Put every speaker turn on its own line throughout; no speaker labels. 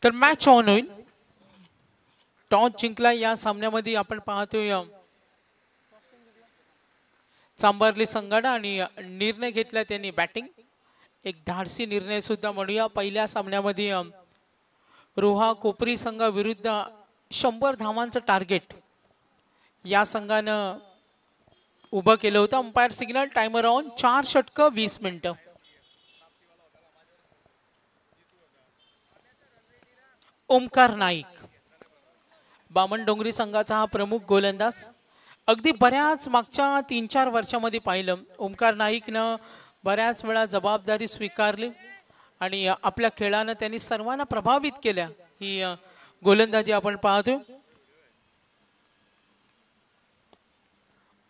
तर match on होईल. Toss जिंकला या सामन्यामध्ये आपण पाहतोय चांभारली संघाने आणि निर्णय घेतला त्यांनी बॅटिंग. एक धाडसी निर्णय सुद्धा म्हणूया. पहिल्या सामन्यामध्ये रोहा कोपरी संघाविरुद्ध 100 धावांचं टार्गेट या संघानं उभं केलं होतं. Umpire signal, timer on. 4 षटकं 20 मिनिटं. ओमकार नाईक बामणडोंगरी संघाचा हा प्रमुख गोलंदाज. अगदी बऱ्याच मागच्या 3-4 वर्षामध्ये पाहिलं ओमकार नाईकनं बऱ्याच वेळा जबाबदारी स्वीकारली आणि आपल्या खेळानं त्यांनी सर्वांना प्रभावित केल्या. ही गोलंदाजी आपण पाहतो.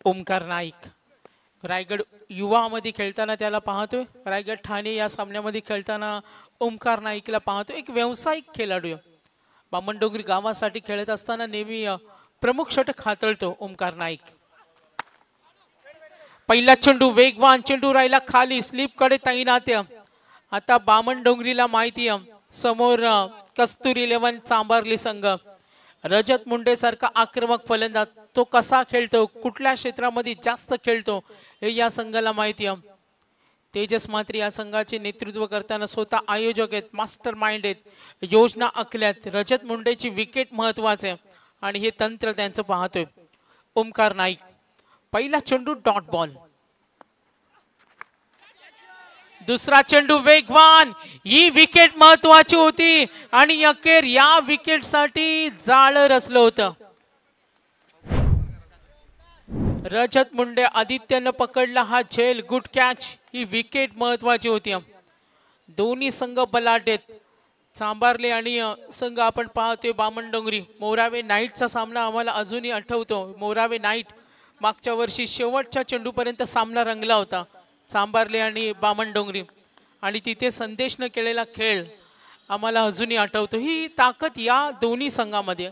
ओमकार नाईक रायगड युवामध्ये खेळताना त्याला पाहतोय. रायगड ठाणे या सामन्यामध्ये खेळताना ओमकार नाईकला पाहतो. एक व्यावसायिक खेळाडू. बामणडोंगरी गावासाठी खेळत असताना नेहमी प्रमुख षटक हाताळतो ओमकार नाईक. पहिला चेंडू वेगवान चेंडू राहिला खाली, स्लिप कडे तैनात. आता बामणडोंगरीला माहिती समोर कस्तुरी 11 चांभारली संघ. रजत मुंडे सारखा आक्रमक फलंदाज तो कसा खेळतो, कुठल्या क्षेत्रामध्ये जास्त खेळतो हे या संघाला माहिती. तेजस मात्री या संघाचे नेतृत्व करताना स्वतः आयोजक आहेत, मास्टर माइंड आहेत, योजना आखल्यात. रजत मुंडेची विकेट महत्वाचे आणि हे तंत्र त्यांचं पाहतोय ओमकार नाईक. पहिला चेंडू डॉट बॉल. दुसरा चेंडू वेगवान. ही विकेट महत्वाची होती आणि अखेर या विकेट साठी जाळं रचलं होतं. रजत मुंडे आदित्यनं पकडला हा झेल. Good catch. ही विकेट महत्वाची होती. दोन्ही संघ बलाढ्य आहेत. चांभारले आणि संघ आपण पाहतोय बामणडोंगरी. मोरावे नाईटचा सामना आम्हाला अजूनही आठवतो. मोरावे नाईट मागच्या वर्षी शेवटच्या चेंडूपर्यंत सामना रंगला होता चांभारले आणि बामणडोंगरी आणि तिथे संदेशनं केलेला खेळ आम्हाला अजूनही आठवतो. ही ताकद या दोन्ही संघामध्ये.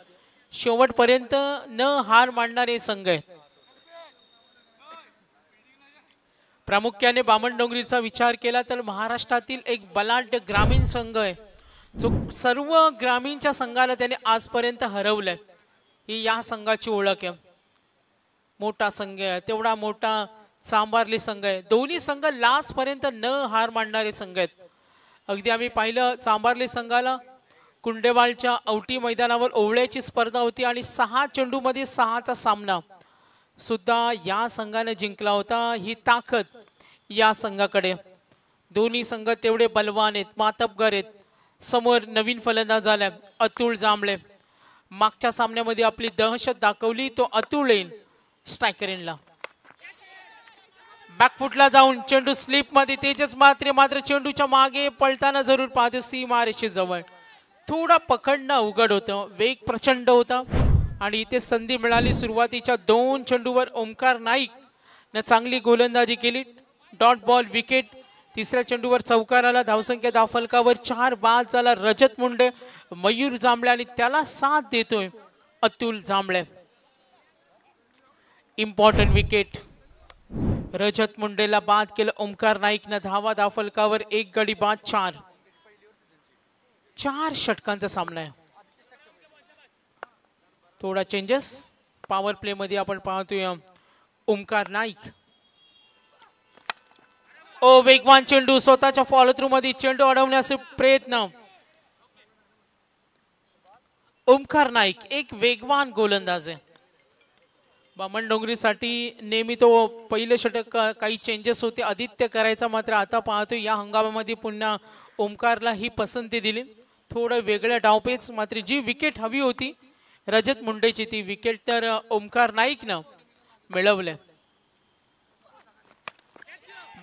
शेवटपर्यंत न हार मानणारे संघ आहेत. प्रामुख्याने बामणडोंगरीचा विचार केला तर महाराष्ट्रातील एक बलाढ्य ग्रामीण संघ आहे जो सर्व ग्रामीणच्या संघाला त्याने आजपर्यंत हरवलंय. ही या संघाची ओळख आहे. मोठा संघ आहे, तेवढा मोठा चांभारली संघ आहे. दोन्ही संघ लास्ट पर्यंत न हार मानणारे संघ आहेत. अगदी आम्ही पाहिलं चांभारली संघाला कुंडेवालच्या औटी मैदानावर ओवळ्याची स्पर्धा होती आणि 6 चेंडूमध्ये 6चा सामना सुद्धा या संघाने जिंकला होता. ही ताकद या संघाकडे. दोन्ही संघ तेवढे बलवान आहेत, मातबगर आहेत. समोर नवीन फलंदाज झाला अतुल जांभळे. मागच्या सामन्यामध्ये आपली दहशत दाखवली. तो अतुल येईल स्ट्रायकर इनला. बॅकफुटला जाऊन चेंडू स्लिप मध्ये. तेजस मात्र चेंडूच्या मागे पळताना जरूर पाहतो सीमारेषे जवळ. थोडा पकडणं अवघड होतं. वेग प्रचंड होता आणि इथे संधी मिळाली. सुरुवातीच्या 2 चेंडूवर ओमकार नाईक ने चांगली गोलंदाजी केली. Dot ball wicket. तिसऱ्या चेंडूवर चौकार आला. धावसंख्या 10 फलकावर 4 बाद झाला. रजत मुंडे मयूर जांभळे आणि त्याला साथ देतोय अतुल जांभळे. Important wicket. रजत मुंडेला बाद केलं ओमकार नाईकनं. धावा 10 फलकावर 1 गडी बाद. 4 षटकांचा सामना आहे. थोडा चेंजेस पॉवर प्ले मध्ये आपण पाहतोय ओमकार नाईक. वेगवान चेंडू. स्वतःच्या फॉलो थ्रू मध्ये चेंडू अडवण्याचे प्रयत्न. ओमकार नाईक एक वेगवान गोलंदाज आहे. बामणडोंगरीसाठी नेहमी तो पहिले षटक काही चेंजेस होते आदित्य करायचा, मात्र आता पाहतो या हंगामामध्ये पुन्हा ओमकारला ही पसंती दिली. थोडं वेगळ्या डावपेच, मात्र जी विकेट हवी होती रजत मुंडेची ती विकेट तर ओमकार नाईकनं मिळवले.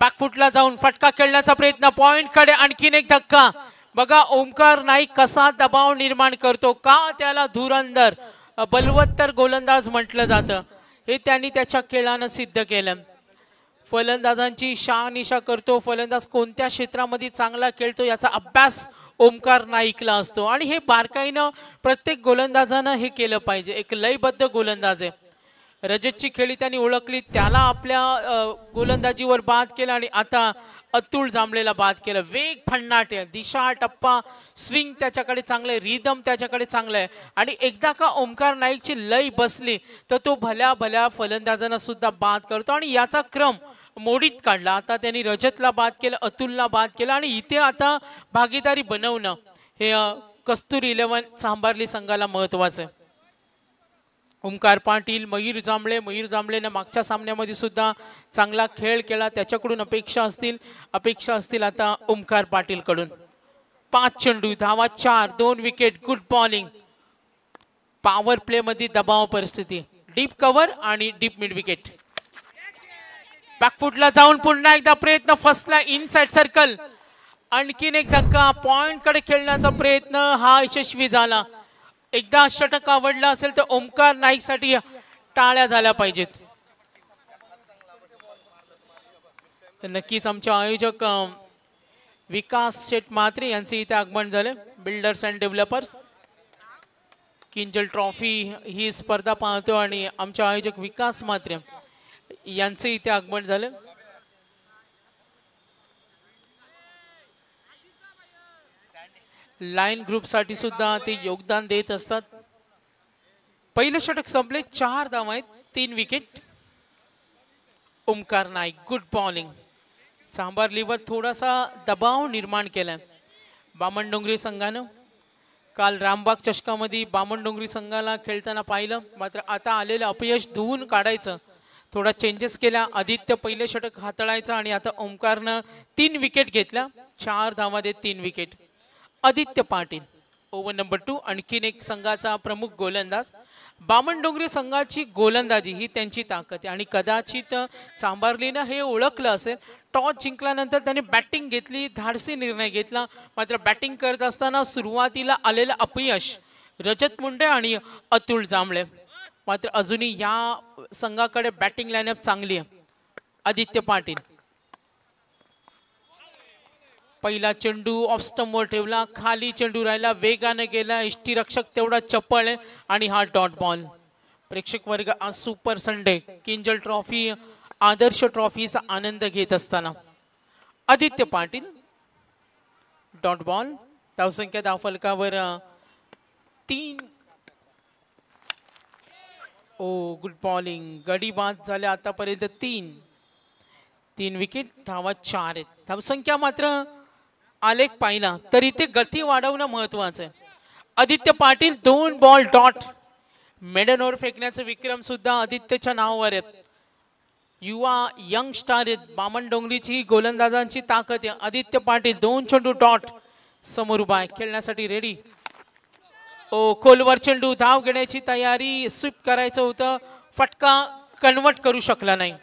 बॅकफुटला जाऊन फटका खेळण्याचा प्रयत्न. पॉइंट कडे आणखीन एक धक्का. बघा ओमकार नाईक कसा दबाव निर्माण करतो. का त्याला धुरंधर बलवत्तर गोलंदाज म्हटलं जातं हे त्यांनी त्याच्या खेळानं सिद्ध केलं. फलंदाजांची शहानिशा करतो. फलंदाज कोणत्या क्षेत्रामध्ये चांगला खेळतो याचा अभ्यास ओमकार नाईकला असतो आणि हे बारकाईनं प्रत्येक गोलंदाजानं हे केलं पाहिजे. एक लयबद्ध गोलंदाज आहे. रजतची खेळी त्यांनी ओळखली, त्याला आपल्या गोलंदाजीवर बाद केला आणि आता अतुल जांभळेला बाद केलं. वेग भन्नाट आहे, दिशा टप्पा स्विंग त्याच्याकडे चांगलं आहे, रिदम त्याच्याकडे चांगलं आहे आणि एकदा का ओमकार नाईकची लय बसली तर तो भल्या भल्या फलंदाजांना सुद्धा बाद करतो आणि याचा क्रम मोडीत काढला. आता त्यांनी रजतला बाद केलं, अतुलला बाद केलं आणि इथे आता भागीदारी बनवणं हे कस्तुरी 11 चांभारली संघाला महत्वाचं आहे. ओमकार पाटील, मयूर जांभळेने मागच्या सामन्यामध्ये सुद्धा चांगला खेळ केला, त्याच्याकडून अपेक्षा असतील आता ओमकार पाटील कडून. 5 चेंडू, धावा 4, 2 wicket, good bowling. Power play मध्ये दबाव परिस्थिती, डीप कव्हर आणि डीप मिड विकेट. बॅकफुटला जाऊन पुन्हा एकदा प्रयत्न, फसला इनसाइड सर्कल. आणखीन एक धक्का, पॉइंट कडे खेळण्याचा प्रयत्न हा यशस्वी झाला. एकदा षटक आवडला असेल तर ओमकार नाईक साठी टाळ्या झाल्या पाहिजेत. तर नक्कीच आमचे आयोजक विकास शेठ म्हात्रे यांचे इथे आगमन झाले. Builders and developers Kinjal trophy ही स्पर्धा पाहतो आणि आमचे आयोजक विकास म्हात्रे यांचे इथे आगमन झाले. लाईन ग्रुप साठी सुद्धा ते योगदान देत असतात. पहिले षटक संपले, 4 धावा आहेत, 3 wicket. Omkar Naik, good bowling. चांभारलीवर थोडासा दबाव निर्माण केलाय बामणडोंगरी संघानं. काल रामबाग चषकामध्ये बामणडोंगरी संघाला खेळताना पाहिलं, मात्र आता आलेलं अपयश धुवून काढायचं, थोडा चेंजेस केला. आदित्य पहिले षटक हाताळायचं आणि आता ओमकारनं 3 विकेट घेतल्या. 4 धावा देत 3 wicket. Aditya Patil over number 2, आणखीन एक संघाचा प्रमुख गोलंदाज. बामणडोंगरी संघाची गोलंदाजी ही त्यांची ताकद आहे आणि कदाचित चांभारलीनं हे ओळखलं असेल. टॉस जिंकल्यानंतर त्यांनी बॅटिंग घेतली, धाडसी निर्णय घेतला, मात्र बॅटिंग करत असताना सुरुवातीला आलेलं अपयश रजत मुंडे आणि अतुल जांभळे. मात्र अजूनही या संघाकडे बॅटिंग लाईनअप चांगली आहे. आदित्य पाटील पहिला चेंडू ऑफ स्टंपवर ठेवला, खाली चेंडू राहिला, वेगाने गेला, यष्टीरक्षक तेवढा चपळ आहे आणि हा डॉट बॉल. प्रेक्षक वर्ग आज सुपर संडे किंजल ट्रॉफी आदर्श ट्रॉफीचा आनंद घेत असताना आदित्य पाटील डॉट बॉल. धावसंख्या धावफलकावर 3. ओ गुड बॉलिंग, गडी बाद झाले आतापर्यंत 3 विकेट, धावा 4 आहेत. धावसंख्या मात्र आलेख पाहिला तर इथे गती वाढवणं महत्वाचं आहे. Aditya Patil 2 ball dot. Maiden over फेकण्याचे विक्रम सुद्धा आदित्यच्या नावावर आहेत. युवा यंग स्टार आहेत. बामणडोंगरीची ही गोलंदाजांची ताकद आहे. आदित्य पाटील 2 चेंडू डॉट, समोर उभा आहे, खेळण्यासाठी रेडी. ओ खोलवर चेंडू, धाव घेण्याची तयारी, स्वीप करायचं होतं, फटका कन्वर्ट करू शकला नाही.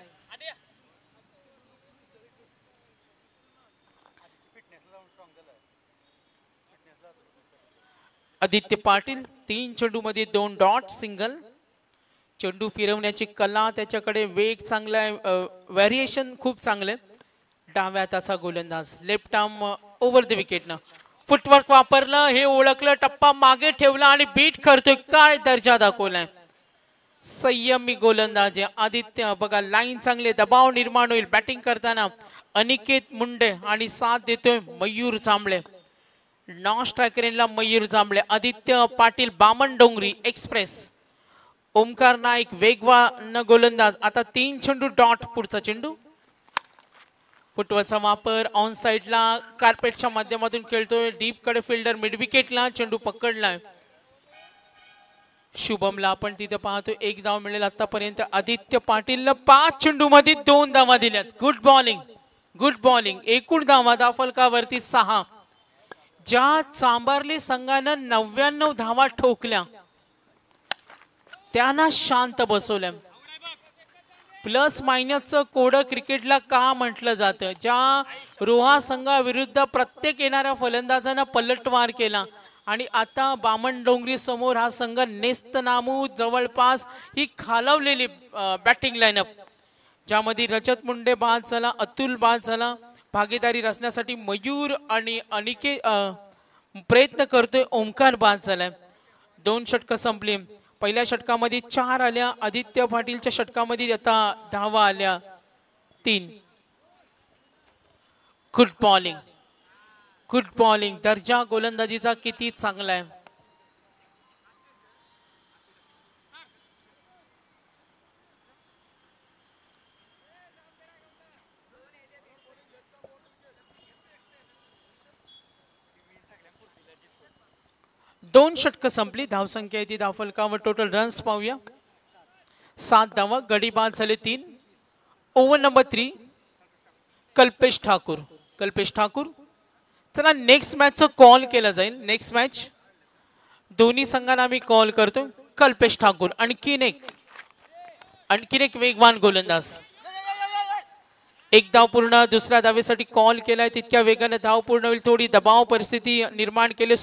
आदित्य पाटील 3 चेंडू मध्ये 2 डॉट, सिंगल. चेंडू फिरवण्याची कला त्याच्याकडे, वेग चांगला आहे, व्हेरिएशन खूप चांगले. डाव्या हाताचा गोलंदाज, लेफ्ट आर्म ओव्हर द विकेटनं फुटवर्क वापरलं, हे ओळखलं, टप्पा मागे ठेवला आणि बीट करतोय. काय दर्जा दाखवलाय, संयमी गोलंदाज आदित्य. बघा लाईन चांगले, दबाव निर्माण होईल बॅटिंग करताना. अनिकेत मुंडे आणि साथ देतोय मयूर जांभळे. नॉन स्ट्रायकरला मयूर जांभळे. आदित्य पाटील बामणडोंगरी एक्सप्रेस. ओमकार नाईक वेगवान गोलंदाज. आता 3 चेंडू डॉट, पुढचा चेंडू. फुटवर्कचा वापर, ऑन साइडला कार्पेटच्या माध्यमातून खेळतोय, डीप कडे फिल्डर, मिड विकेटला चेंडू पकडलाय. शुभमला आपण तिथे पाहतो, 1 धाव मिळेल आतापर्यंत. आदित्य पाटीलला 5 चेंडू मध्ये 2 धावा दिल्यात. Good bowling, good bowling. एकूण धावा धावफलकावरती 6. ज्या चांभारली संघानं 99 धावा ठोकल्या त्यांना शांत बसवल्या. प्लस मायनसचं कोड क्रिकेटला का म्हटलं जातं. ज्या रोहा संघाविरुद्ध प्रत्येक येणाऱ्या फलंदाजांना पलटवार केला आणि आता बामणडोंगरी समोर हा संघ नेस्तनामू जवळपास ही खालवलेली बॅटिंग लाईनअप, ज्यामध्ये रजत मुंडे बाद झाला, अतुल बाद झाला. भागीदारी रचण्यासाठी मयूर आणि अनिकेत प्रयत्न करतोय, ओमकार बाद झालाय. 2 षटकं संपली. पहिल्या षटकामध्ये 4 आल्या, आदित्य पाटीलच्या षटकामध्ये आता धावा आल्या 3. Good bowling, good bowling. दर्जा गोलंदाजीचा किती चांगला आहे. दोन षटक संपली. धावसंख्या आहे ती धावफलकावर. टोटल रन्स पाहूया. 7 धावा. गडी बाद झाले 3. Over number 3. कल्पेश ठाकूर. कल्पेश ठाकूर. चला नेक्स्ट मॅचचं कॉल केला जाईल. नेक्स्ट मॅच दोन्ही संघांना आम्ही कॉल करतो. कल्पेश ठाकूर आणखीन एक वेगवान गोलंदाज. एक धाव पूर्ण. दुसऱ्या धावेसाठी कॉल केलाय. तितक्या वेगाने धाव पूर्ण होईल. थोडी दबाव परिस्थिती निर्माण केली.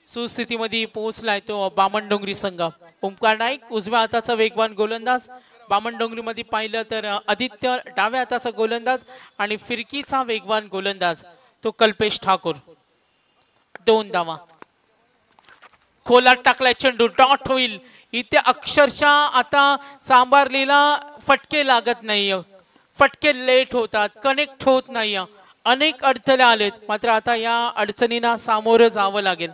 सुस्थितीमध्ये पोहोचलाय तो बामणडोंगरी संघ. ओमकार नाईक उजव्या हाताचा वेगवान गोलंदाज. बामणडोंगरीमध्ये पाहिलं तर आदित्य डाव्या हाताचा गोलंदाज आणि फिरकीचा वेगवान गोलंदाज तो कल्पेश ठाकूर. 2 धावा. खोलात टाकलाय चेंडू. डॉट होईल. इथे अक्षरशः आता चांबारलीला फटके लागत नाही. फटके लेट होतात. कनेक्ट होत नाही. अनेक अडथळे आलेत. मात्र आता या अडचणींना सामोरं जावं लागेल.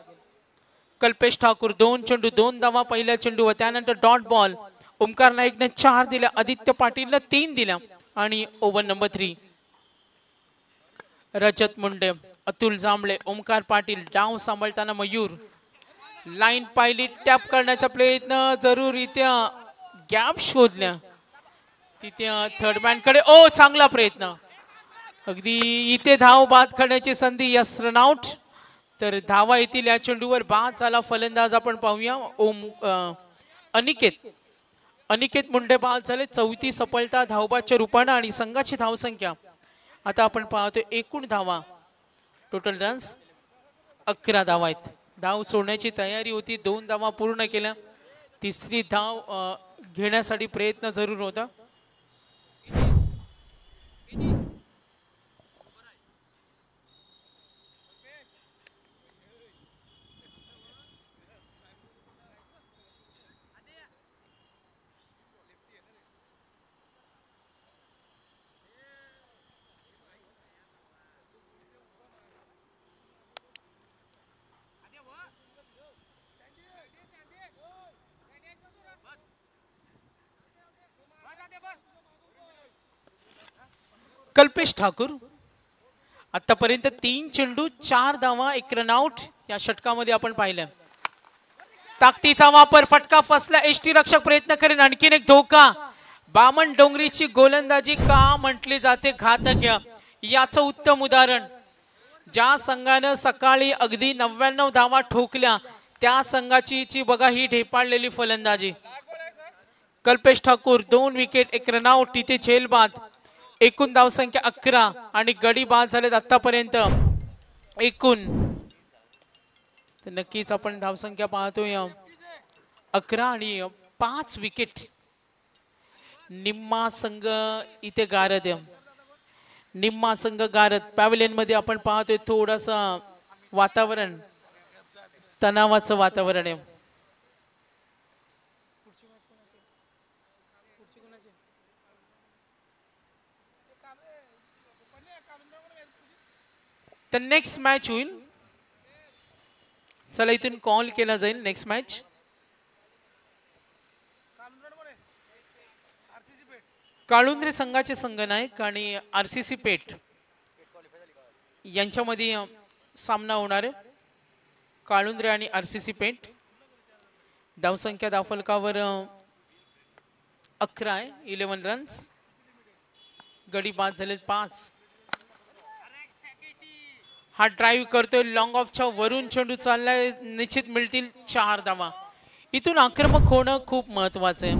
कल्पेश ठाकूर 2 चेंडू 2 धावा पहिल्या चेंडूवर. त्यानंतर डॉट बॉल. ओमकार नाईकने 4 दिल्या. आदित्य पाटीलने 3 दिल्या. आणि ओव्हर नंबर 3. रजत मुंडे, अतुल जांभळे, ओमकार पाटील. डाव सांभाळताना मयूर. लाईन पाहिली. टॅप करण्याचा प्रयत्न. जरूररित्या गॅप शोधल्या तिथे थर्डमॅन कडे. ओ चांगला प्रयत्न. अगदी इथे धाव बाद करण्याची संधी. Yes run out. तर धावा येतील या चेंडूवर. बाद झाला फलंदाज आपण पाहूया. अनिकेत मुंडे बाद झाले. 34 सफलता धावबादच्या रूपाने आणि संघाची धावसंख्या आता आपण पाहतोय. एकूण धावा टोटल रन्स 11 धावा आहेत. धाव सोडण्याची तयारी होती. 2 धावा पूर्ण केल्या. तिसरी धाव घेण्यासाठी प्रयत्न जरूर होता. कल्पेश ठाकूर आतापर्यंत 3 चेंडू 4 धावा 1 रनआउट या षटकामध्ये आपण पाहिलं. ताकदीचा वापर. फटका फसला. एसटी रक्षक प्रयत्न करेन. आणखीन एक धोका. बामणडोंगरीची गोलंदाजी का म्हटली जाते घातक याचं उत्तम उदाहरण. ज्या संघानं सकाळी अगदी 99 धावा ठोकल्या त्या संघाची बघा ही ढेपाळलेली फलंदाजी. Kalpesh Thakur 2 wicket 1 run out. तिथे झेलबाद. एकूण धावसंख्या 11 आणि गडी बाद झालेत आतापर्यंत एकूण. तर नक्कीच आपण धावसंख्या पाहतोय 11 आणि 5 विकेट. निम्मा संघ इथे गारद आहे. निम्मा संघ गारद. पॅव्हलियन मध्ये आपण पाहतोय थोडासा वातावरण तणावाचं वातावरण आहे. तर नेक्स्ट मॅच होईल. चला इथून कॉल केला जाईल नेक्स्ट मॅच. काळुंद्रे संघाचे संघनायक आणि आरसीसी पेठ यांच्यामध्ये सामना होणार आहे. काळुंद्रे आणि आरसीसी पेठ. धावसंख्या धावफलकावर 11 आहे. 11 रन्स. गडी बाद झाले 5. हा ड्राइव्ह करतोय. लॉंग ऑफच्या वरून चेंडू चाललाय. निश्चित मिळतील 4 धावा. इथून आक्रमक होणं खूप महत्वाचं आहे.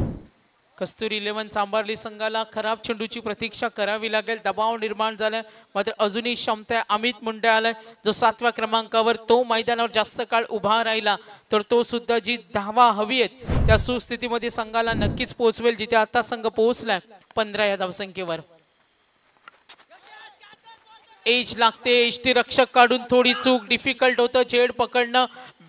कस्तुरी 11 चांबारली संघाला खराब चेंडूची प्रतीक्षा करावी लागेल. दबाव निर्माण झालाय. मात्र अजूनही क्षमता आहे. अमित मुंडे आलाय जो 7व्या क्रमांकावर. तो मैदानावर जास्त काळ उभा राहिला तर तो सुद्धा जी धावा हवी आहेत त्या सुस्थितीमध्ये संघाला नक्कीच पोहोचवेल जिथे आता संघ पोहोचलाय 15 या धावसंख्येवर. एज लागते. एसटी रक्षक काढून थोडी चूक. डिफिकल्ट होतं झेड पकडणं.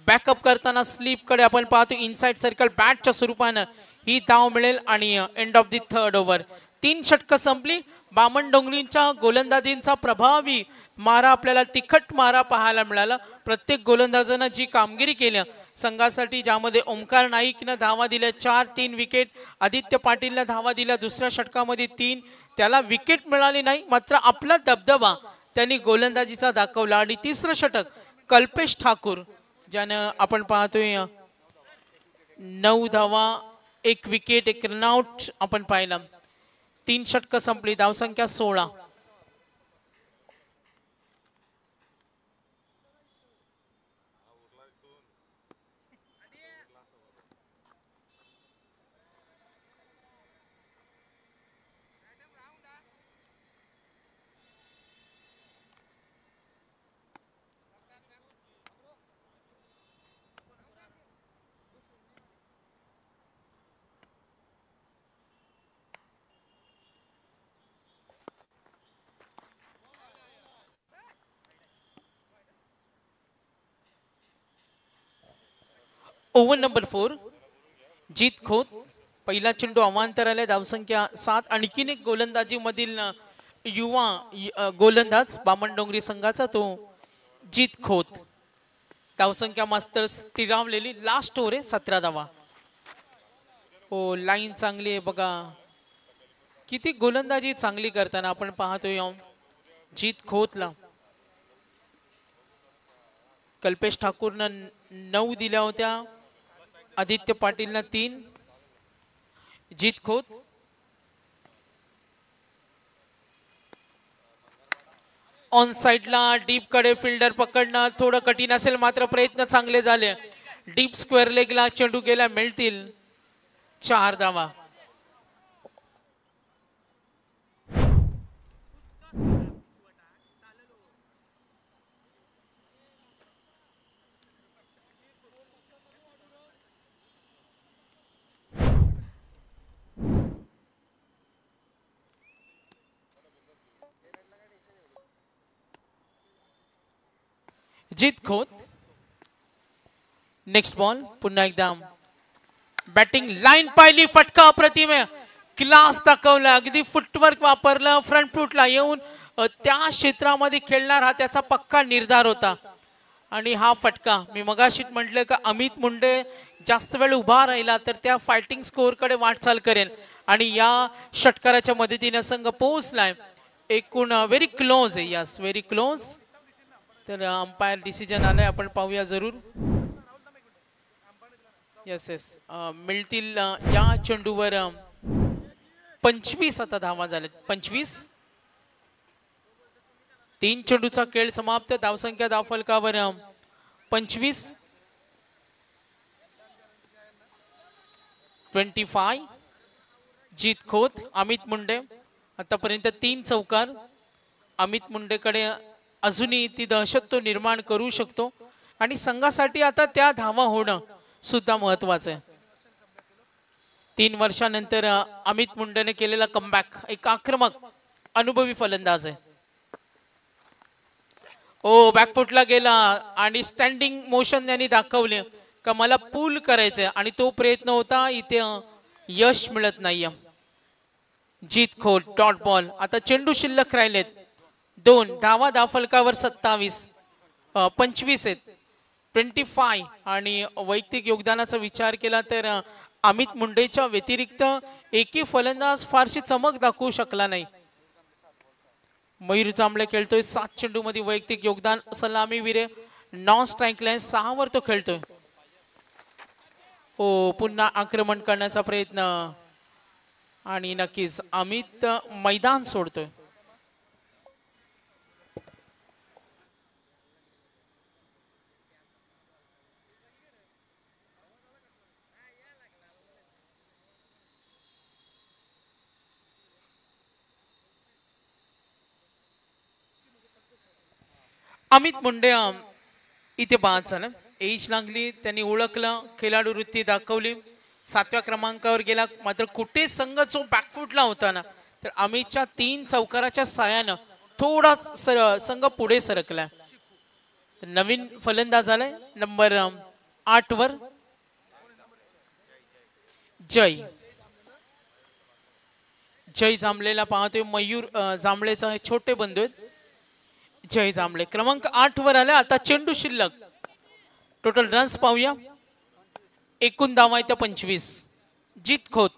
बॅकअप करताना स्लीप कडे आपण पाहतो. इनसाइड सर्कल बॅटच्या स्वरूपानं ही धाव मिळेल आणि end of the 3rd over. 3 षटकं संपली. बामण डोंगरींच्या गोलंदाजींचा प्रभावी मारा आपल्याला तिखट मारा पाहायला मिळाला। प्रत्येक गोलंदाजानं जी कामगिरी केली संघासाठी, ज्यामध्ये ओमकार नाईकनं धावा दिल्या 4-3 विकेट, आदित्य पाटीलनं धावा दिल्या दुसऱ्या षटकामध्ये 3, त्याला विकेट मिळाली नाही, मात्र आपला दबदबा त्यांनी गोलंदाजीचा दाखवला। आणि तिसरं षटक कल्पेश ठाकूर ज्यानं आपण पाहतोय 9 धावा 1 विकेट 1 रनआउट आपण पाहिलं। 3 षटकं संपली, धावसंख्या 16। ओव्हर नंबर 4 जीत खोत, पहिला चेंडू अवांतराला, धावसंख्या 7। आणखीन एक गोलंदाजी मधील युवा गोलंदाज बामण डोंगरी संघाचा तो जीत खोत। धावसंख्या मास्तर स्थिरावलेली, लास्ट ओव्हर आहे 17 धावा। हो, लाईन चांगली आहे बघा, किती गोलंदाजी चांगली करताना आपण पाहतोय जीत खोतला। कल्पेश ठाकूरनं 9 दिल्या होत्या, आदित्य पाटीलनं 3, जीत खोत ऑन साइडला डीप कडे फिल्डर पकडणं थोडं कठीण असेल, मात्र प्रयत्न चांगले झाले। डीप स्क्वेअर लेगला चेंडू गेला, मिळतील 4 धावा। जीत खोत, नेक्स्ट बॉल, पुन्हा एकदा बॅटिंग लाईन पाहिली, फटका अप्रतिम आहे, क्लास दाखवला, अगदी फुटवर्क वापरलं, फ्रंट फुटला येऊन त्या क्षेत्रामध्ये खेळणार हा त्याचा पक्का निर्धार होता। आणि हा फटका मी मगाशी म्हटलं का अमित मुंडे जास्त वेळ उभा राहिला तर त्या फायटिंग स्कोअर कडे वाटचाल करेल, आणि या षटकाराच्या मदतीने संघ पोहोचलाय। एकूण व्हेरी क्लोज आहे, यस व्हेरी क्लोज। तर अंपायर डिसिजन आलाय, आपण पाहूया जरूर। यस यस, मिळतील या चेंडूवर 25 आता धावा झाल्या, 25। 3 चेंडूचा खेळ समाप्त, धावसंख्या धावफलकावर 25, 25। जीत खोत, अमित मुंडे आतापर्यंत 3 चौकार। अमित मुंडेकडे अजूनही ती दहशत तो निर्माण करू शकतो, आणि संघासाठी आता त्या धावा होणं सुद्धा महत्वाचं आहे। 3 वर्षानंतर अमित मुंडेने केलेला कमबॅक, एक आक्रमक अनुभवी फलंदाज आहे। ओ बॅकफुटला गेला, आणि स्टँडिंग मोशन त्यांनी दाखवले का मला पूल करायचंय, आणि तो प्रयत्न होता, इथे यश मिळत नाहीये। जीत खोत डॉट बॉल, आता चेंडू शिल्लक राहिलेत 2 धावा, धावफलकावर 27, 25 आहेत, 25। आणि वैयक्तिक योगदानाचा विचार केला तर अमित मुंडेच्या व्यतिरिक्त एकही फलंदाज फारशी चमक दाखवू शकला नाही। मयूर जांभळे खेळतोय 7 चेंडू मध्ये वैयक्तिक योगदान, सलामी विरे, नॉन स्ट्राईक लाईन 6 वर तो खेळतोय। ओ पुन्हा आक्रमण करण्याचा प्रयत्न, आणि नक्कीच अमित मैदान सोडतोय। अमित मुंडे इथे बाद झाला, एज लागली, त्यांनी ओळखलं, खेळाडू वृत्ती दाखवली, 7व्या क्रमांकावर गेला, मात्र कुठे संघ जो बॅकफुटला होता ना, तर अमितच्या 3 चौकाराच्या साहाय्यानं थोडा संघ पुढे सरकला। नवीन फलंदाज आलाय नंबर 8 वर जय। जय जांभळेला पाहतोय, मयूर जांभळेचा हे छोटे बंधू आहेत जय जांभळे क्रमांक 8 वर आले. आता चेंडू शिल्लक. टोटल रन्स पाहूया. एकूण धावा आहेत 25. जीत खोत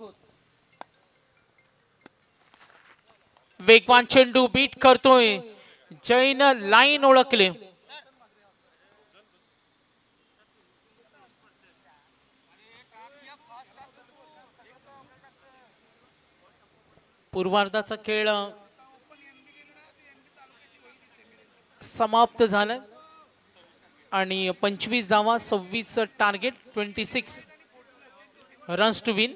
वेगवान चेंडू बीट करतोय. जयनं लाईन ओळखले. पूर्वार्धाचा खेळ समाप्त झाला आणि 25 धावा 26 target 26 runs to win.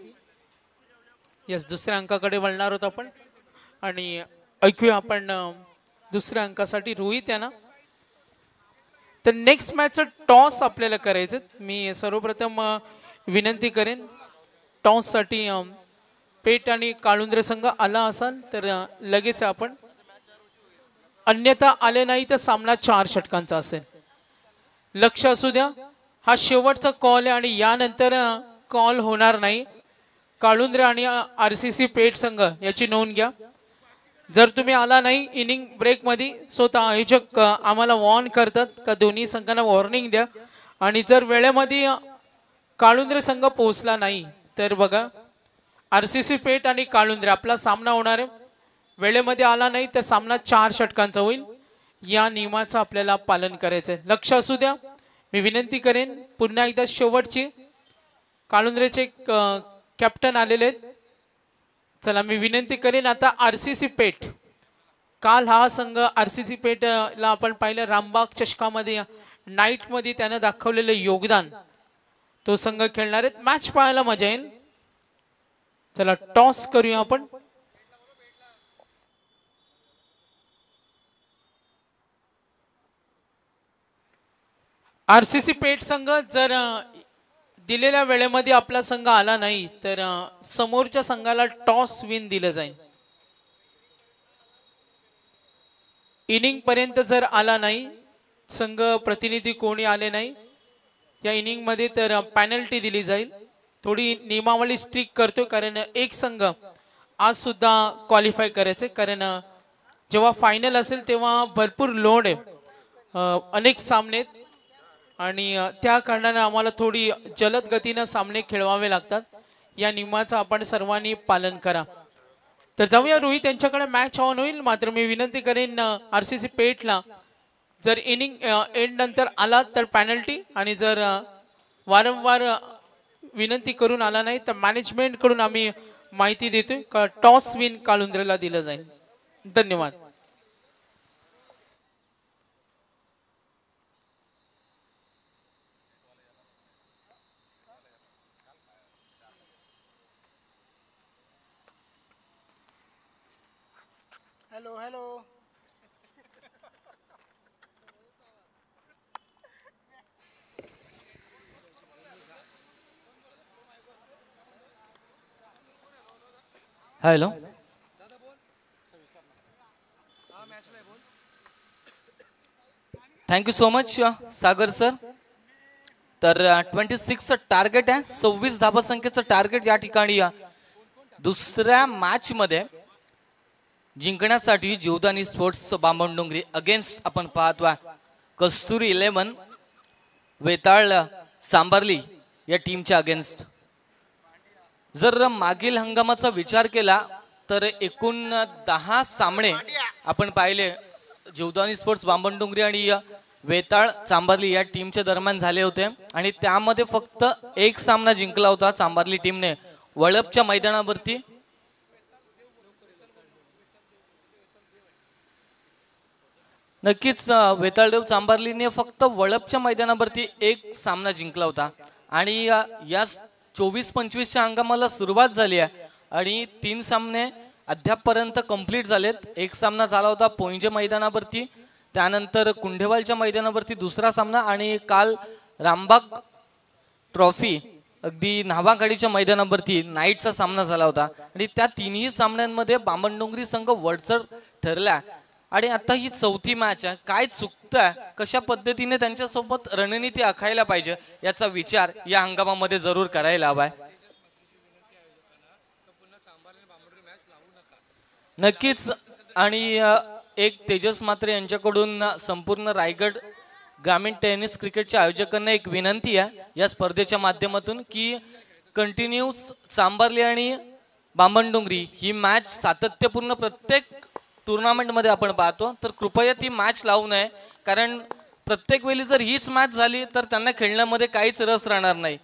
Yes, दुसऱ्या अंकाकडे वळणार होतो आपण आणि ऐकूया आपण दुसऱ्या अंकासाठी रोहित यांना. तर नेक्स्ट मॅच टॉस आपल्याला करायचं. मी सर्वप्रथम विनंती करेन टॉस साठी पेठ आणि काळुंद्रे संघ आला असाल तर लगेच आपण, अन्यथा आले नाही तर सामना 4 षटकांचा असेल. लक्ष असू द्या, हा शेवटचा कॉल आहे आणि यानंतर कॉल होणार नाही. काळुंद्रे आणि RCC पेठ संघ याची नोंद घ्या. जर तुम्ही आला नाही इनिंग ब्रेक मध्ये स्वतः आयोजक आम्हाला वॉर्न करतात का दोन्ही संघांना वॉर्निंग द्या. आणि जर वेळेमध्ये काळुंद्रे संघ पोहोचला नाही तर बघा RCC पेठ आणि काळुंद्रे आपला सामना होणार आहे. वेळेमध्ये आला नाही तर सामना 4 षटकांचा होईल. या नियमाचं आपल्याला पालन करायचं आहे. लक्ष असू द्या. मी विनंती करेन पुन्हा एकदा शेवटची, काळुंद्रेचे कॅप्टन आलेले आहेत. चला मी विनंती करेन आता RCC पेठ. काल हा संघ RCC पेठला आपण पाहिलं रामबाग चषकामध्ये नाईट मध्ये त्यानं दाखवलेलं योगदान, तो संघ खेळणार आहेत. मॅच पाहायला मजा येईल. चला टॉस करूया आपण. RCC पेठ संघ जर दिलेल्या वेळेमध्ये आपला संघ आला नाही तर समोरच्या संघाला टॉस विन दिलं जाईल. इनिंग पर्यंत जर आला नाही संघ प्रतिनिधी कोणी आले नाही या इनिंग मध्ये तर पेनल्टी दिली जाईल. थोडी नियमावली स्ट्रिक्ट करतो कारण एक संघ आज सुद्धा क्वालिफाय करायचे, कारण जेव्हा फायनल असेल तेव्हा भरपूर लोड आहे, अनेक सामने आणि त्या कारणाने आम्हाला थोडी जलद गतीने सामने खेळवावे लागतात. या नियमाचं आपण सर्वांनी पालन करा. तर जाऊया रोहित यांच्याकडे. मॅच ऑन होईल. मात्र मी विनंती करेन RCC पेठला जर इनिंग एंड नंतर आला तर पेनल्टी, आणि जर वारंवार विनंती करून आला नाही तर मॅनेजमेंट कडून आम्ही माहिती देतोय का टॉस विन काळुंद्रेला दिलं जाईल. धन्यवाद.
Hello hello.
Hello. Thank you so much Sagar sir. तर 26 टार्गेट आहे, 26 धावसंख्येचं टार्गेट या ठिकाणी दुसऱ्या मॅच मध्ये जिंकण्यासाठी जीवदानी स्पोर्ट्स बामणडोंगरी अगेन्स्ट आपण पाहतोय कस्तुरी 11 वेताळ सांबार्ली या टीमच्या अगेन्स्ट. जर मागील हंगामाचा विचार केला तर एकूण 10 सामने आपण पाहिले जीवदानी स्पोर्ट्स बामणडोंगरी आणि वेताळ चांबार्ली या टीमच्या दरम्यान झाले होते आणि त्यामध्ये फक्त एक सामना जिंकला होता चांबार्ली टीमने वळपच्या मैदानावरती. नक्कीच वेताळदेव चांबार्लीने फक्त वळपच्या मैदानावरती एक सामना जिंकला होता आणि या 24-25च्या हंगामाला सुरुवात झाली आहे आणि 3 सामने अद्यापपर्यंत कंप्लीट झालेत. एक सामना झाला होता पोंजे मैदानावरती, त्यानंतर कुंडेवालच्या मैदानावरती दुसरा सामना आणि काल रामबाग ट्रॉफी अगदी न्हावागाडीच्या मैदानावरती नाईटचा सामना झाला होता आणि त्या तिन्ही सामन्यांमध्ये बामणडोंगरी संघ वरचढ ठरला. आणि आता ही 4थी मॅच आहे. काय चुकतंय, कशा पद्धतीने त्यांच्यासोबत रणनीती आखायला पाहिजे याचा विचार या हंगामामध्ये जरूर करायला हवाय. नक्कीच. आणि एक तेजस म्हात्रे यांच्याकडून संपूर्ण रायगड ग्रामीण टेनिस क्रिकेटच्या आयोजकांना एक विनंती आहे या स्पर्धेच्या माध्यमातून की कंटिन्यूस चांबारली आणि बामणडोंगरी ही मॅच सातत्यपूर्ण प्रत्येक टुर्नामेंटमध्ये आपण पाहतो, तर कृपया ती मॅच लावू नये. कारण प्रत्येक वेळी जर हीच मॅच झाली तर त्यांना खेळण्यामध्ये काहीच रस राहणार नाही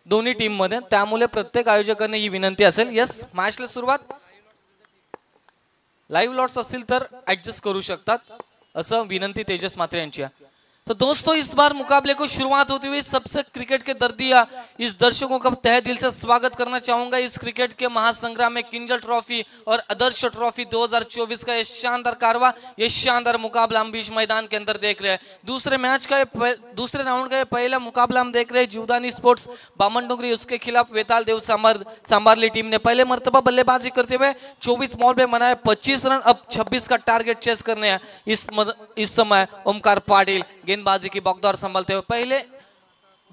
दोन्ही टीममध्ये. त्यामुळे प्रत्येक आयोजकांना ही विनंती असेल. यस, मॅचला सुरुवात. लाईव्ह लॉट्स असतील तर ऍडजस्ट करू शकतात असं विनंती तेजस म्हात्रे यांची आहे. तो दोस्तों इस बार मुकाबले को शुरुआत होती हुई सबसे क्रिकेट के दर्दी इस दर्शकों का तहे दिल से स्वागत करना चाहूंगा. इस क्रिकेट के महासंग्राम में किंजल ट्रॉफी और आदर्श ट्रॉफी 2024 का ये शानदार कारवा, ये शानदार मुकाबला हम बीच मैदान के अंदर देख रहे हैं. दूसरे राउंड का ये पहला मुकाबला हम देख रहे हैं जीवदानी स्पोर्ट्स बामणडोंगरी उसके खिलाफ वेताल देव सांबारली टीम ने पहले मर्तबा बल्लेबाजी करते हुए 24 बॉल पे बनाए 25 रन. अब 26 का टारगेट चेस करने हैं इस समय ओमकार पाटिल गेंदबाजी की बौखदौर संभालते हुए. पहले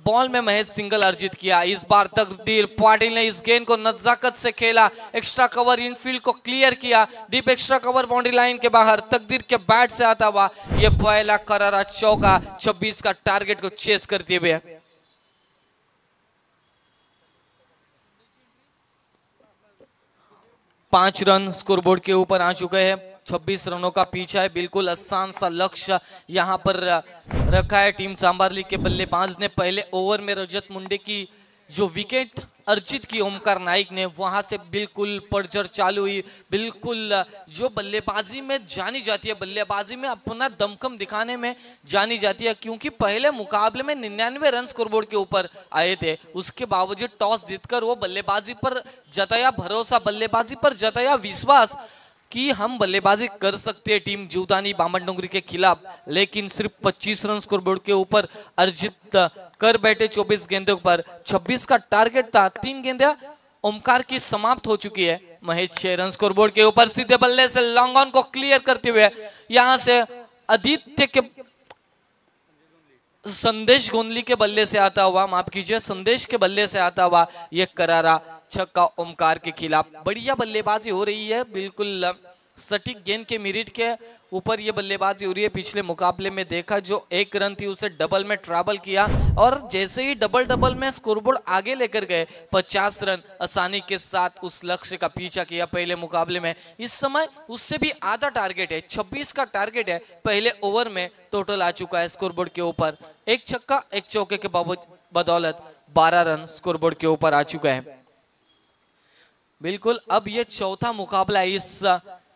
बॉल में महज सिंगल अर्जित किया. इस बार तकदीर पाटिल ने इस गेंद को नजाकत से खेला, एक्स्ट्रा कवर इनफील्ड को क्लियर किया, deep extra cover boundary line के बाहर. तकदीर के बैट से आता हुआ ये पहला करारा चौका 26 का टारगेट को चेस करते हुए. 5 रन स्कोरबोर्ड के ऊपर आ चुके हैं. 26 रनों का पीछा है. बिल्कुल आसान सा लक्ष्य यहाँ पर रखा है टीम चांबारली के बल्लेबाज ने. पहले ओवर में रजत मुंडे की जो विकेट अर्जित की ओमकार नाइक ने, वहां से बिल्कुल पड़झड़ चालू हुई. बिल्कुल जो बल्लेबाजी में जानी जाती है, बल्लेबाजी में अपना दमखम दिखाने में जानी जाती है, क्योंकि पहले मुकाबले में 99 रन स्कोरबोर्ड के ऊपर आए थे. उसके बावजूद टॉस जीतकर वो बल्लेबाजी पर जताया भरोसा, बल्लेबाजी पर जताया विश्वास कि हम बल्लेबाजी कर सकते हैं टीम जीवदानी बामणडोंगरी के खिलाफ. लेकिन सिर्फ 25 रन स्कोरबोर्ड के ऊपर अर्जित कर बैठे 24 गेंदों पर. 26 का टारगेट था. 3 गेंदें ओमकार की समाप्त हो चुकी है. महेश 6 रन स्कोरबोर्ड के ऊपर सीधे बल्ले से लॉन्ग ऑन को क्लियर करते हुए यहां से आदित्य के संदेश गोंदली के बल्ले से आता हुआ, माफ कीजिए, संदेश के बल्ले से आता हुआ ये करारा छक्का ओमकार के खिलाफ. बढ़िया बल्लेबाजी हो रही है. बिल्कुल सटीक गेंद के मिरिट के ऊपर ये बल्लेबाजी हो रही है. पिछले मुकाबले में देखा जो 1 रन थी उसे डबल में ट्रैवल किया और जैसे ही डबल में स्कोरबोर्ड आगे लेकर गए 50 रन आसानी के साथ उस लक्ष्य का पीछा किया पहले मुकाबले में. इस समय उससे भी आधा टारगेट है, 26 का टारगेट है. पहले ओवर में टोटल आ चुका है स्कोरबोर्ड के ऊपर 1 छक्का 1 चौके के बदौलत 12 रन स्कोरबोर्ड के ऊपर आ चुका है. बिल्कुल अब ये चौथा मुकाबला है इस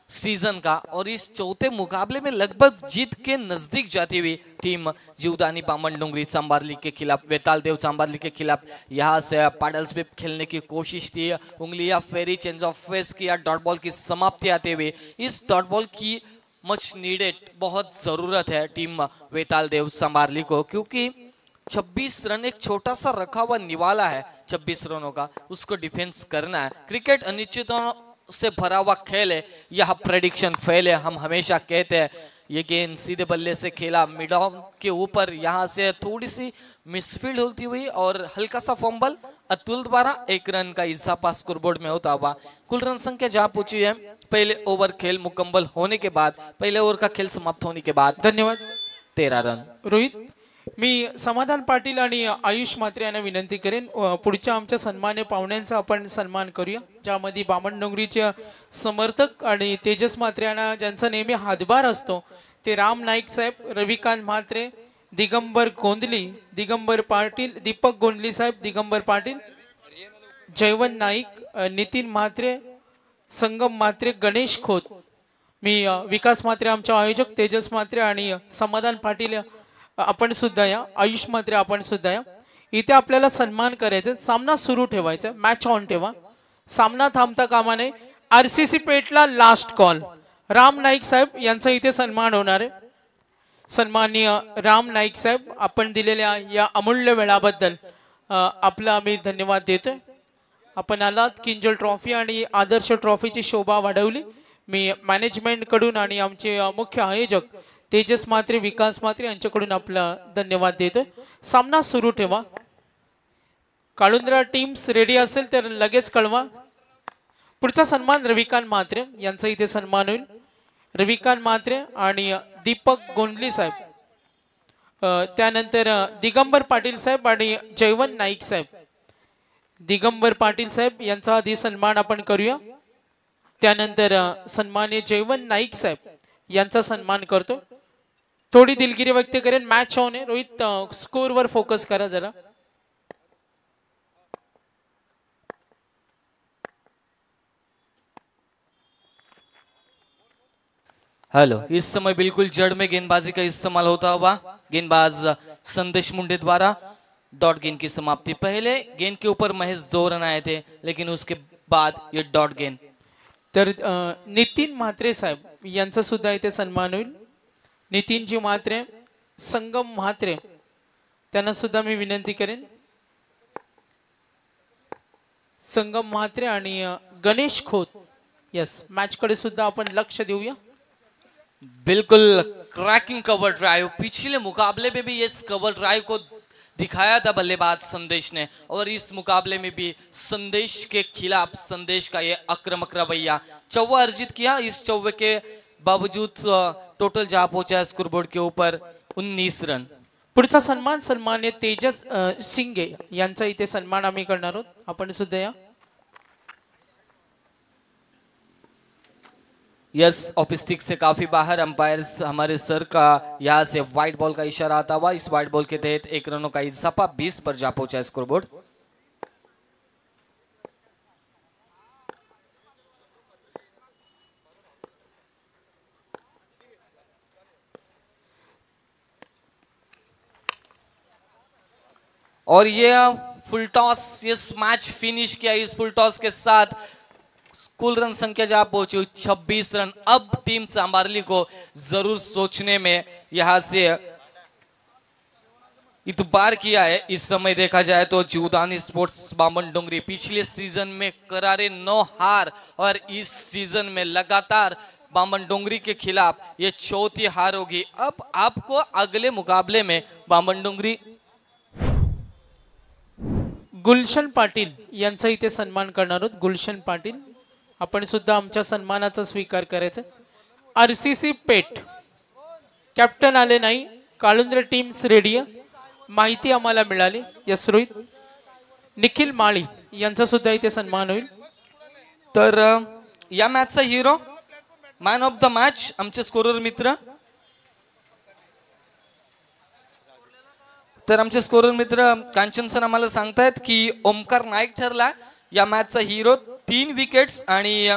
सीजन का और इस चौथे मुकाबले में लगभग जीत के नजदीक जाती हुई टीम जीवदानी बामणडोंगरी चांबारली के खिलाफ, वेताल देव चांबारली के खिलाफ यहाँ से पैडल स्विप खेलने की कोशिश थी. उंगलियां फेरी, चेंज ऑफ फेस किया, डॉट बॉल की समाप्ति आते हुए. इस डॉट बॉल की मच नीडेड बहुत जरूरत है टीम वेताल देव चांबारली को, क्योंकि 26 रन एक छोटा सा रखा हुआ निवाला है 26 रनों का, उसको डिफेंस करना है. क्रिकेट अनिश्चितों से भरा हुआ खेल है, यह प्रेडिक्शन फेल है. हम हमेशा कहते हैं ये गेंद सीधे बल्ले से खेला मिड ऑन के ऊपर, यहाँ से थोड़ी सी मिसफील्ड होती हुई और हल्का सा फंबल अतुल द्वारा 1 रन का इजाफा स्कोरबोर्ड में होता हुआ. कुल रन संख्या जहां पहुंची है पहले ओवर खेल मुकम्मल होने के बाद, पहले ओवर का खेल समाप्त होने के बाद.
धन्यवाद.
13 रन.
रोहित, मी समाधान पाटील आणि आयुष म्हात्रे यांना विनंती करेन पुढच्या आमच्या सन्मान्य पाहुण्यांचा आपण सन्मान करूया, ज्यामध्ये बामणडोंगरीचे समर्थक आणि तेजस म्हात्रे यांना ज्यांचा नेहमी हातभार असतो ते राम नाईक साहेब, रविकांत म्हात्रे, दिगंबर गोंदली, दिगंबर पाटील, दीपक गोंदली साहेब, दिगंबर पाटील, जयवंत नाईक, नितीन म्हात्रे, संगम म्हात्रे, गणेश खोत. मी विकास म्हात्रे आमचे आयोजक, तेजस म्हात्रे आणि समाधान पाटील आपण सुद्धा या, आयुष म्हात्रे आपण सुद्धा या. इथे आपल्याला सन्मान करायचा, सामना सुरू ठेवायचा, मॅच ऑन ठेवा, सामना थांबता कामा नये. आरसीसी पेटला लास्ट कॉल. राम नाईक साहेब यांचा इथे सन्मान होणार आहे. सन्माननीय राम नाईक साहेब, आपण दिलेल्या या अमूल्य वेळाबद्दल आपला आम्ही धन्यवाद देतोय. आपण आलात, किंजल ट्रॉफी आणि आदर्श ट्रॉफीची शोभा वाढवली. मी मॅनेजमेंट कडून आणि आमचे मुख्य आयोजक तेजस म्हात्रे, विकास म्हात्रे यांच्याकडून आपला धन्यवाद देतोय. सामना सुरू ठेवा. काळुंद्रा टीम्स रेडी असेल तर लगेच कळवा. पुढचा सन्मान रविकांत म्हात्रे यांचा इथे सन्मान होईल. रविकांत म्हात्रे आणि दीपक गोंडली साहेब, त्यानंतर दिगंबर पाटील साहेब आणि जयवंत नाईक साहेब. दिगंबर पाटील साहेब यांचा आधी सन्मान आपण करूया. त्यानंतर सन्मान्य जयवंत नाईक साहेब यांचा सन्मान करतो. थोडी दिलगिरी व्यक्त करेन, मॅच ऑन आहे. रोहित स्कोर वर फोकस करा जरा.
हेलो, इस समय बिल्कुल जड़ में गेंदबाजी का इस्तेमाल होता हुआ गेंदबाज संदेश मुंडे द्वारा डॉट गेंद की समाप्ति. पहले गेंद के ऊपर महज 2 रन आए थे, लेकिन उसके बाद ये डॉट गेंद.
तर नितीन म्हात्रे साहेब यांचा सुद्धा इथे सन्मान होईल. नितीनजी म्हात्रे, संगम म्हात्रे, त्यांना सुद्धा मी विनंती करेन. संगम म्हात्रे आणि गणेश खोत. यस, मॅच कडे सुद्धा आपण लक्ष देऊया.
बिल्कुल क्रैकिंग कवर ड्राइव. पिछले मुकाबले में भी इस कवर ड्राइव को दिखाया था बल्लेबाज संदेश ने, और इस मुकाबले में भी संदेश के खिलाफ संदेश का ये आक्रामक रवैया. चौवा अर्जित किया. इस चौवे के बावजूद टोटल जा पहुंचा स्कोरबोर्ड के ऊपर 19 रन.
पुढचा सन्मान सन्मान्य तेजस सिंगे यांचा इथे सन्मान आम्ही करणार आहोत. आपण सुद्धा या.
यस, ऑफ स्टिक से काफी बाहर. अंपायर हमारे सर का यहाँ से व्हाइट बॉल का इशारा आता हुआ. इस व्हाइट बॉल के तहत 1 रनों का इजाफा 20 पर जा पहुंचा स्कोरबोर्ड. और ये फुल टॉस, इस मैच फिनिश किया. इस फुल टॉस के साथ कुल रन संख्या जा पहुंची 26 रन. अब टीम चांबारली को जरूर सोचने में यहां से इतबार किया है. इस समय देखा जाए तो जीवदानी स्पोर्ट्स बामनडोंगरी पिछले सीजन में करारे 9 हार, और इस सीजन में लगातार बामनडोंगरी के खिलाफ ये 4थी हार होगी. अब आपको अगले मुकाबले में बामनडोंगरी.
गुलशन पाटील यांचा इथे सन्मान करणार आहोत. गुलशन पाटील, आपण सुद्धा आमच्या सन्मानाचा स्वीकार करायचा. आरसीसी पेट कॅप्टन आले नाही, काळुंद्रे टीम्स रेडी, माहिती आम्हाला मिळाली. यस रोहित. निखिल माळी यांचा सुद्धा इथे सन्मान होईल.
तर या मॅचचा hero, man of the match आमचे स्कोरर मित्र. तर आमचे स्कोरर मित्र कांचन सर आम्हाला सांगतायत की ओमकार नाईक ठरला या मॅचचा हिरो. 3 विकेट्स आणि